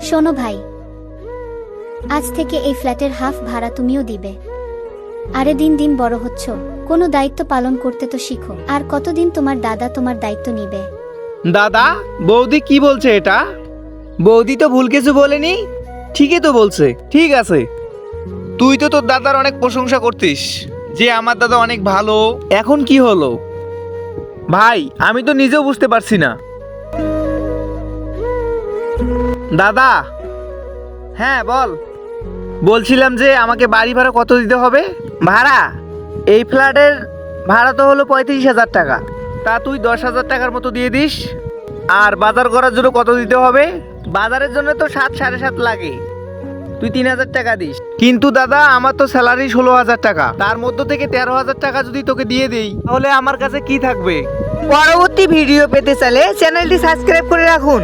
শোনো ভাই, আজ থেকে এই ফ্ল্যাটের হাফ ভাড়া তুমিও দিবে। আরে দিন দিন বড় হচ্ছ, কোনো দায়িত্ব পালন করতে তো শিখো। আর কতদিন তোমার দাদা তোমার দায়িত্ব নিবে? দাদা, বৌদি কি বলছে এটা? বৌদি তো ভুল কিছু বলেনি, ঠিকই তো বলছে। ঠিক আছে, তুই তো তোর দাদার অনেক প্রশংসা করতিস যে আমার দাদা অনেক ভালো, এখন কি হলো? ভাই, আমি তো নিজেও বুঝতে পারছি না। দাদা, হ্যাঁ বল। বলছিলাম যে আমাকে বাড়ি ভাড়া কত দিতে হবে? ভাড়া? এই ফ্ল্যাটের ভাড়া তো হলো 35,000 টাকা। তা তুই 10,000 টাকার মতো দিয়ে দিস। আর বাজার করার জন্য কত দিতে হবে? বাজারের জন্য তো 7-7.5 লাগে, তুই 3,000 টাকা দিস। কিন্তু দাদা, আমার তো স্যালারি 16,000 টাকা, তার মধ্য থেকে 13,000 টাকা যদি তোকে দিয়ে দেই তাহলে আমার কাছে কি থাকবে? পরবর্তী ভিডিও পেতে চাইলে চ্যানেলটি সাবস্ক্রাইব করে রাখুন।